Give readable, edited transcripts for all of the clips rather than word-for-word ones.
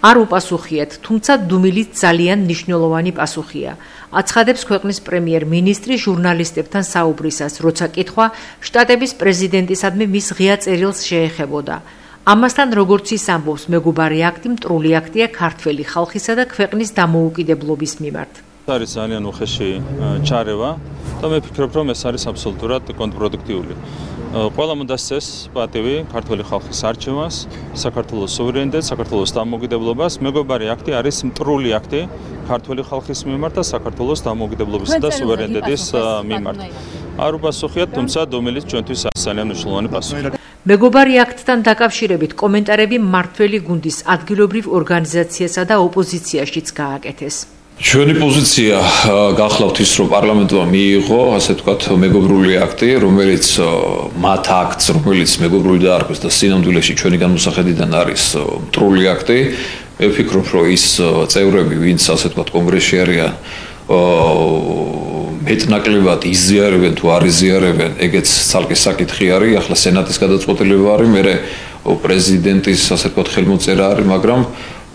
არ უპასუხიათ, თუმცა დუმილით ძალიან მნიშვნელოვანი პასუხია. აცხადებს ქვეყნის პრემიერ-მინისტრი ჟურნალისტებთან საუბრისას, როცა კითხვა შტატების პრეზიდენტისადმი მის ღია წერილს შეეხებოდა. ამასთან, როგორც ის ამბობს, მეგობარი აქტი მტრული აქტია ქართველი ხალხისა და ქვეყნის დამოუკიდებლობის მიმართ. არის ძალიან უხეში ჩარევა და მე ვფიქრობ, რომ ეს არის აბსოლუტურად კონტრპროდუქტიული. ყველა უნდა სცეს პატივი ქართველი ხალხის არჩევას, საქართველოს სუვერენიტეტს, საქართველოს დამოუკიდებლობას. მეგობარი აქტი არის მტრული აქტი ქართველი ხალხის მიმართ და საქართველოს დამოუკიდებლობისა და სუვერენიტეტის მიმართ. არ უპასუხიათ, თუმცა დუმილით ჩვენთვის არის ძალიან მნიშვნელოვანი პასუხი. მეგობარი აქტთან დაკავშირებით კომენტარები მმართველი გუნდის ადგილობრივ ორგანიზაციასა და ოპოზიციაშიც გააკეთეს. ჩვენი პოზიცია გახლავთ ის, რომ პარლამენტმა მიიღო, ასე ვთქვათ, მეგობრული აქტი, რომელიც მათ აქტს, რომელიც მეგობრული დაარქვეს და სინამდვილეში ჩვენი განმოსახედიდან არის მტრული აქტი. მე ვფიქრობ, რომ ის წევრები, ვინც ასე ვთქვათ, კონგრესში არიან, მეტნაკლებად იზიარებენ თუ არ იზიარებენ, ეგეც ცალკე საკითხი არის. ახლა სენატის გადაწყვეტილება არის, მერე პრეზიდენტის ასე ვთქვათ, ხელმოწერა არის, მაგრამ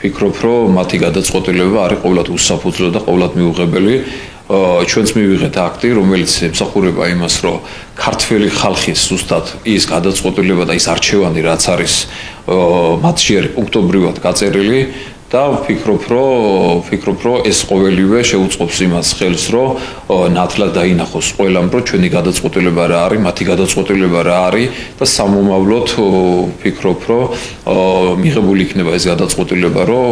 ვფიქრობ, რომ მათი გადაწყვეტილება არის ყოველად უსაფუძვლო და ყოველად მიუღებელი. ჩვენც მივიღეთ აქტი, რომელიც ემსახურება იმას, რომ ქართველი ხალხის ზუსტად ის გადაწყვეტილება და ის არჩევანი, რაც არის მათში არის პუნქტობრივად გაწერილი და ვფიქრობ, რომ ეს ყოველივე შეუწყობს იმას ხელს, რომ ნათლად დაინახოს ყველამ, რომ ჩვენი გადაწყვეტილება რა არის, მათი გადაწყვეტილება რა არის და სამომავლოდ ვფიქრობ, რომ მიღებული იქნება ეს გადაწყვეტილება, რომ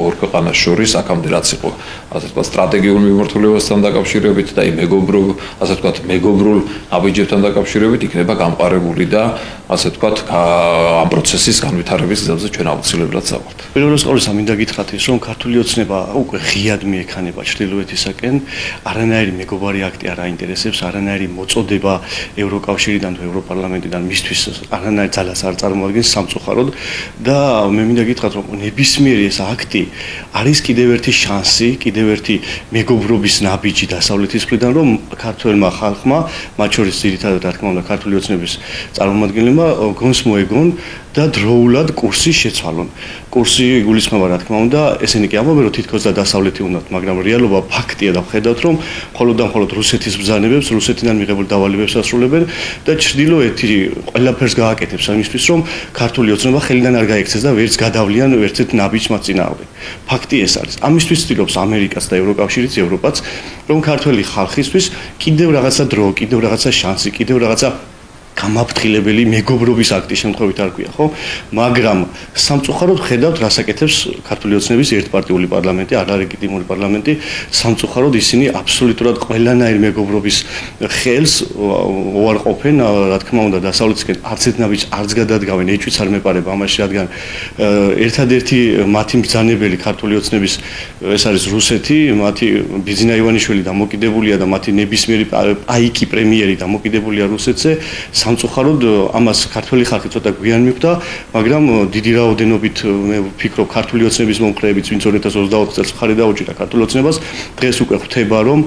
ორ ქვეყანას შორის აქამდე რაც იყო, ასე ვთქვათ, სტრატეგიულ მიმართულებასთან დაკავშირებით და ასე ვთქვათ, მეგობრულ აბიჯებთან დაკავშირებით იქნება გამყარებული და ასე ვთქვათ, ამ პროცესის განვითარების გზაზე ჩვენ აუცილებლად დავართ. მინდა გითხრათ ის, რომ ქართული ოცნება უკვე ღიად მიექანება ჩრდილოეთისაკენ, არანაირი მეგობარი აქტი არ აინტერესებს, არანაირი მოწოდება ევროკავშირიდან თუ ევროპარლამენტიდან მისთვის არანაირ ძალას არ წარმოადგენს სამწუხაროდ და მე მინდა გითხრათ, რომ ნებისმიერი ეს აქტი არის კიდევ ერთი შანსი, კიდევ ერთი მეგობრობის ნაბიჯი დასავლეთის მხრიდან, რომ ქართველმა ხალხმა, მათ შორის ძირითადად რა თქმა უნდა ქართული ოცნების წარმომადგენლებმა გონს მოეგონ და დროულად კურსი შეცვალონ. კურსი იგულისხმება რა თქმა უნდა, ესენი კი ამბობენ, რომ თითქოს და დასავლეთი უნდათ, მაგრამ რეალობა ფაქტია და ვხედავთ, რომ მხოლოდ და მხოლოდ რუსეთის ბრძანებებს, რუსეთიდან მიღებულ დავალებებს ასრულებენ და ჩრდილოეთი ყველაფერს გააკეთებს ამისთვის, რომ ქართული ოცნება ხელიდან არ გაიქცეს და ვერც გადავლიან ერთ-ერთ ნაბიჯს მათ წინააღმდეგ. ფაქტი ეს არის. ამისთვის ცდილობს ამერიკაც და ევროკავშირიც, ევროპაც, რომ ქართველი ხალხისთვის კიდევ რაღაცა დრო, კიდევ რაღაცა შანსი, კიდევ რაღაცა გამაფრთხილებელი მეგობრობის აქტის შემთხვევით არ ქვია, ხო? მაგრამ სამწუხაროდ ხედავთ, რას აკეთებს ქართული ოცნების ერთპარტიული პარლამენტი, არალეგიტიმური პარლამენტი, სამწუხაროდ ისინი აბსოლუტურად ყველანაირ მეგობრობის ხელს უარყოფენ, რა თქმა უნდა, დასავლეთისკენ არც ერთ ნაბიჯს არც გადადგავენ, ეჭვიც არ მეპარება ამაში, რადგან ერთადერთი მათი მბრძანებელი ქართული ოცნების ეს არის რუსეთი, მათი ბიძინა ივანიშვილი დამოკიდებულია და მათი ნებისმიერი აიკი პრემიერი დამოკიდებულია რუსეთზე. სამწუხაროდ ამას ქართველი ხალხი ცოტა გვიან მიხვდა, მაგრამ დიდი რაოდენობით მე ვფიქრობ ქართული ოცნების მომხრეებიც, ვინც 2024 წელს მხარი დაუჭირა ქართულ ოცნებას, დღეს უკვე ხვდება, რომ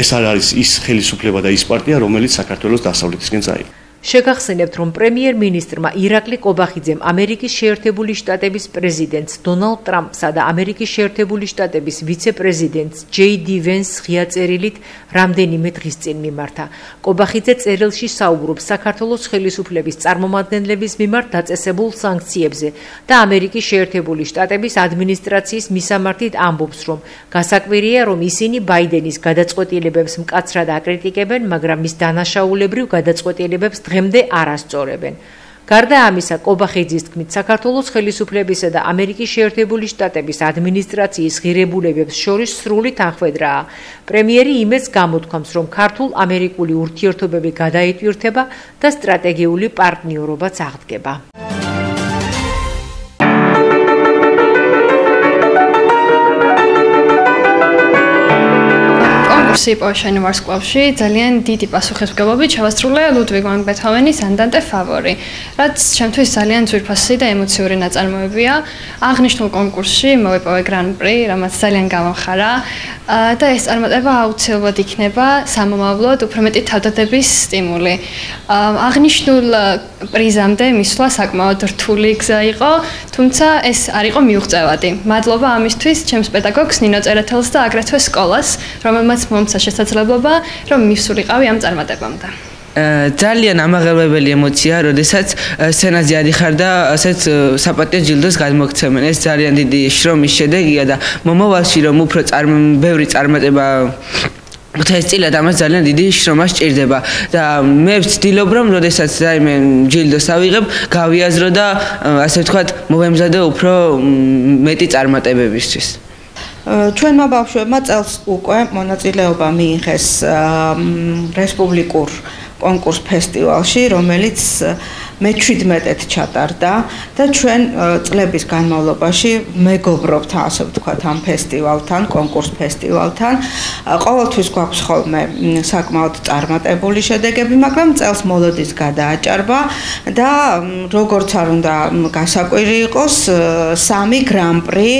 ეს არ არის ის ხელისუფლება და ის პარტია, რომელიც საქართველოს დასავლეთისკენ წაიღო. შეგახსენებთ, რომ პრემიერ-მინისტრმა ირაკლი კობახიძემ ამერიკის შეერთებული შტატების პრეზიდენტს დონალდ ტრამპსა და ამერიკის შეერთებული შტატების ვიცე-პრეზიდენტს ჯეი-დი ვენსს ღია წერილით რამდენიმე დღის წინ მიმართა. კობახიძე წერილში საუბრობს საქართველოს ხელისუფლების წარმომადგენლების მიმართ დაწესებულ სანქციებზე და ამერიკის შეერთებული შტატების ადმინისტრაციის მისამართით ამბობს, რომ გასაკვირია, რომ ისინი ბაიდენის გადაწყვეტილებებს მკაცრად აკრიტიკებენ, მაგრამ მის დანაშაულებრივ გადაწყვეტილებებს დღემდე არ ასწორებენ. გარდა ამისა, კობახიძის თქმით, საქართველოს ხელისუფლებისა და ამერიკის შეერთებული შტატების ადმინისტრაციის ღირებულებებს შორის სრული თანხმედრაა. პრემიერი იმედს გამოთქვამს, რომ ქართულ-ამერიკული ურთიერთობები გადაიტვირთება და სტრატეგიული პარტნიორობაც აღდგება. კონკურსი პოეშენი ვარსკვლავში ძალიან დიდი პასუხისმგებლობით შევასრულე ლუდვიგ ვან ბეთჰოვენის ანდანტე ფავორი, რაც ჩემთვის ძალიან ძვირფასი და ემოციური ნაწარმოებია. აღნიშნულ კონკურსში მოვიპოვე გრან-პრი, რამაც ძალიან გამომხარა და ეს წარმატება აუცილებლად იქნება სამომავლოდ უფრო მეტი თავდადების სტიმული. აღნიშნულ პრიზამდე მისვლა საკმაოდ რთული გზა იყო, თუმცა ეს არ იყო მიუღწევადი. მადლობა ამისთვის ჩემს პედაგოგს ნინო წერეთელს და აგრეთვე სკოლას, რომელმაც მომცა შესაძლებლობა, რომ მივსულიყავი ამ წარმატებამდე. ძალიან ამაღელვებელი ემოცია, როდესაც სცენაზე ადიხარ და ასეთ საპატიო ჯილდოს გადმოგცემენ. ეს ძალიან დიდი შრომის შედეგია და მომავალში რომ უფრო ბევრი წარმატება მთლიანად ამას ძალიან დიდი შრომა სჭირდება და მე ვცდილობ რომ როდესაც რაიმე ჯილდოს ავიღებ, გავიაზრო და ასე ვთქვათ, მოვემზადე უფრო მეტი წარმატებებისთვის. ჩვენმა ბავშვებმა წელს უკვე მონაწილეობა მიიღეს რესპუბლიკურ კონკურს ფესტივალში, რომელიც მე-17-ად ჩატარდა და ჩვენ წლების განმავლობაში მეგობრობთ, ასე ვთქვათ, ამ ფესტივალთან, კონკურს ფესტივალთან. ყოველთვის გვაქვს ხოლმე საკმაოდ წარმატებული შედეგები, მაგრამ წელს მოლოდის გადააჭარბა და როგორც არ უნდა გასაკვირი იყოს, 3 გრან-პრი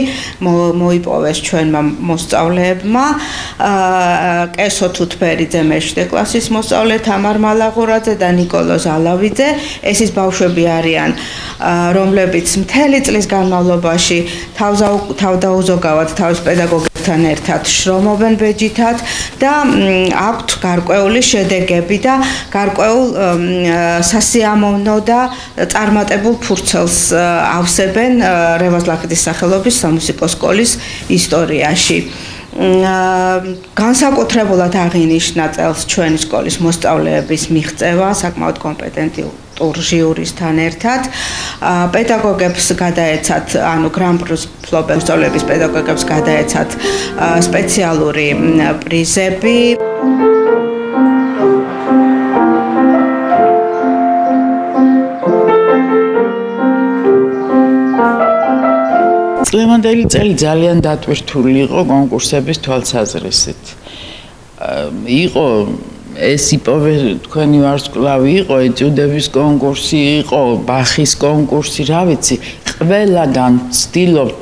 მოიპოვეს ჩვენმა მოსწავლეებმა. კესო თუთფერიძე მე-7 კლასის მოსწავლე თამარ მალაღურაძე და ნიკოლო ზალავიძე. ეს ის ბავშვები არიან, რომლებიც მთელი წლის განმავლობაში თავდაუზოგავად თავის პედაგოგებთან ერთად შრომობენ ბეჯითად და აქვთ გარკვეული შედეგები და გარკვეულ სასიამოვნო და წარმატებულ ფურცელს ავსებენ რევაზ ლაქიძის სახელობის სამუსიკო სკოლის ისტორიაში. განსაკუთრებულად აღინიშნა წელს ჩვენი სკოლის მოსწავლეების მიღწევა საკმაოდ კომპეტენტურ ჟიურისთან ერთად. პედაგოგებს გადაეცათ, ანუ გრან-პრის მფლობელ მოსწავლეების პედაგოგებს გადაეცათ სპეციალური პრიზები. წლევანდელი წელი ძალიან დატვირთული იყო კონკურსების თვალსაზრისით. იყო ეს იპოვე თქვენი ვარსკვლავი იყო, ეწოდების კონკურსი იყო, ბახის კონკურსი, რა ვიცი, ყველგან ვცდილობთ,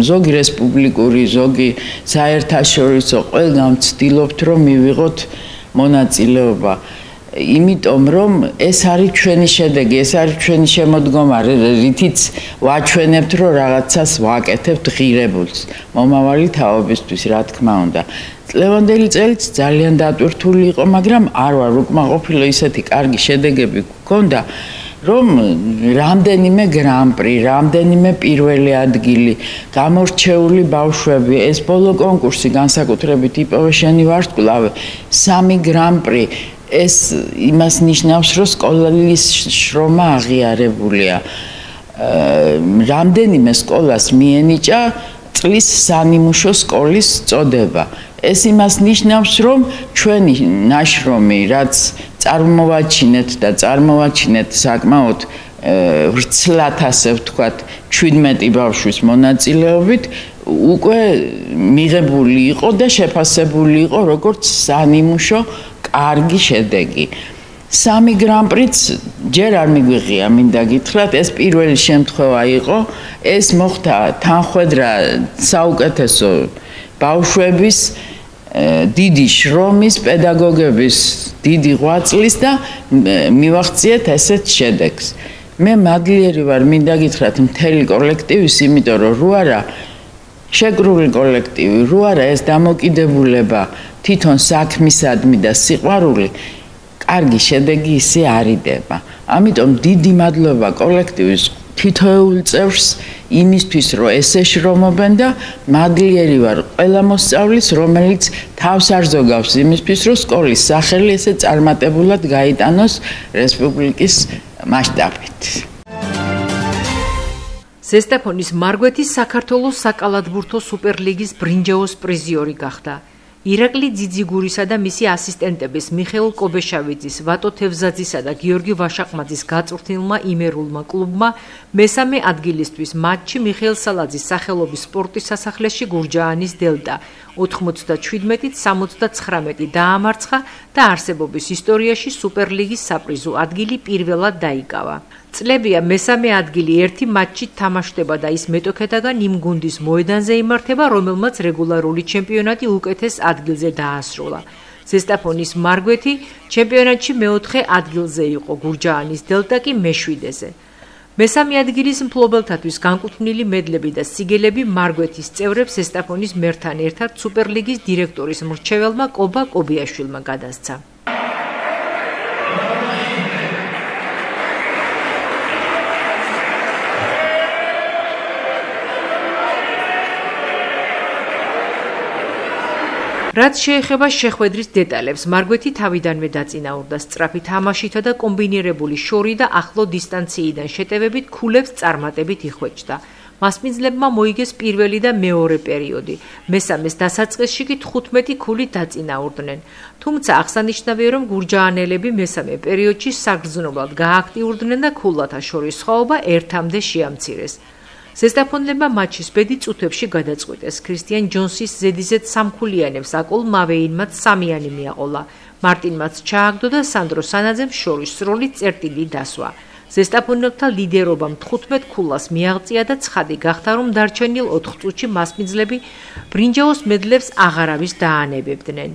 ზოგი რესპუბლიკური, ზოგი საერთაშორისო, ყველგან ვცდილობთ, რომ მივიღოთ მონაწილეობა. იმიტომ რომ ეს არის ჩვენი შედეგი, ეს არის ჩვენი შემოდგომა, რითიც ვაჩვენებთ, რომ რაღაცას ვაკეთებთ ღირებულს, მომავალი თაობისთვის, რა თქმა უნდა. წლევანდელი წელიც ძალიან დატვირთული იყო, მაგრამ არ ვარ უკმაყოფილო, ისეთი კარგი შედეგები გქონდა, რომ რამდენიმე გრან-პრი, რამდენიმე პირველი ადგილი, გამორჩეული ბავშვები, ეს ბოლო კონკურსი განსაკუთრებით იპოვეშენი ვარსკვლავი, 3 გრან-პრი ეს იმას ნიშნავს, რომ სკოლის შრომა აღიარებულია. რამდენიმე სკოლას მიენიჭა წლის სანიმუშო სკოლის წოდება. ეს იმას ნიშნავს, რომ ჩვენი ნაშრომი, რაც წარმოვაჩინეთ და წარმოვაჩინეთ საკმაოდ ვრცლად, ასე ვთქვათ, 17 ბავშვის მონაწილეობით, უკვე მიღებული იყო და შეფასებული იყო როგორც სანიმუშო კარგი შედეგი. 3 გრან-პრიც ჯერ არ მიგვიღია, მინდა გითხრათ, ეს პირველი შემთხვევა იყო, ეს მოხდა თანხვედრა საუკეთესო ბავშვების დიდი შრომის, პედაგოგების დიდი ღვაწლის და მივახციეთ ესეთ შედეგს. მე მადლიერი ვარ, მინდა გითხრათ, მთელი კოლექტივის, იმიტომ რომ რო არა შეკრული კოლექტივი, რო არა ეს დამოკიდებულება თვითონ საქმისადმი და სიყვარული, კარგი შედეგი ისე არ იდება. ამიტომ დიდი მადლობა კოლექტივის თითოეულ წევრს იმისთვის, რომ ესე შრომობენ და მადლიერი ვარ ყველა მოსწავლის, რომელიც თავს არ ზოგავს იმისთვის, რომ სკოლის სახელი ესე წარმატებულად გაიტანოს რესპუბლიკის მასშტაბით. ზესტაფონის მარგვეთის საქართველოს საკალათბურთო სუპერლიგის ბრინჯაოს პრიზიორი გახდა. ირაკლი ძიძიგურისა და მისი ასისტენტების მიხეილ კობეშავიძის, ვატო თევზაძისა და გიორგი ვაშაყმაძის გაწვრთნილმა იმერულმა კლუბმა მესამე ადგილისთვის მატჩი მიხეილ სალაძის სახელობის სპორტის სასახლეში გურჯაანის დელტა 97-79 დაამარცხა და არსებობის ისტორიაში სუპერლიგის საპრიზო ადგილი პირველად დაიკავა. წლებია მესამე ადგილი ერთი მატჩით თამაშდება და ის მეტოქეთაგან იმ გუნდის მოედანზე იმართება, რომელმაც რეგულარული ჩემპიონატი უკეთეს ადგილზე დაასრულა. ზესტაფონის მარგვეთი ჩემპიონატში მეოთხე ადგილზე იყო, გურჯაანის დელტა კი მეშვიდეზე. მესამე ადგილის მფლობელთათვის განკუთვნილი მედლები და სიგელები მარგვეთის წევრებს ზესტაფონის მერთან ერთად სუპერლიგის დირექტორის მრჩეველმა კობა კობიაშვილმა გადასცა. რაც შეეხება შეხვედრის დეტალებს, მარგვეთი თავიდანვე დაწინაურდა სწრაფი თამაშითა და კომბინირებული შორი და ახლო დისტანციიდან შეტევებით ქულებს წარმატებით იხვეჭდა. მასპინძლებმა მოიგეს პირველი და მეორე პერიოდი. მესამეს დასაწყისში კი 15 ქულით დაწინაურდნენ. თუმცა აღსანიშნავია, რომ გურჯაანელები მესამე პერიოდში საგრძნობლად გააქტიურდნენ და ქულათა შორის სხვაობა ერთამდე შეამცირეს. ზესტაფონლებმა მატჩის ბედი წუთებში გადაწყვიტეს. ქრისტიან ჯონსის ზედიზედ სამქულიანებს აკოლ მავეინმაც სამიანი მიაყოლა. მარტინმაც ჩააგდო და სანდრო სანაძემ შორის სროლი წერტილი დასვა. ზესტაფონელთა ლიდერობამ 15 ქულას მიაღწია და ცხადი გახდა, რომ დარჩენილ 4 წუთში მასპინძლები ბრინჯაოს მედლებს აღარავის დაანებებდნენ.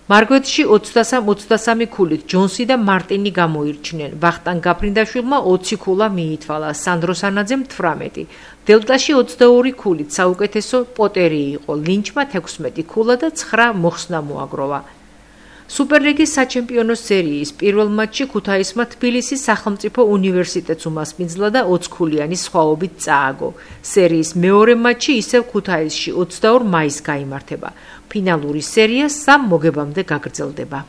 მარგვეთში 23 ქულით ჯონსი და მარტინი გამოირჩნენ. ვახტანგ გაფრინდაშვილმა 20 ქულა მიითვალა, სანდრო სანაძემ 18. დელტაში 22 ქულით საუკეთესო პოტერი იყო, ლინჩმა 16 ქულა და 9 მოხსნა მოაგროვა. სუპერლიგის საჩემპიონო სერიის პირველ მატჩში ქუთაისმა თბილისის სახელმწიფო უნივერსიტეტს უმასპინძლა და 20 ქულიანი სხვაობით წააგო. სერიის მეორე მატჩი ისევ ქუთაისში 22 მაისს გაიმართება. ფინალური სერია 3 მოგებამდე გაგრძელდება.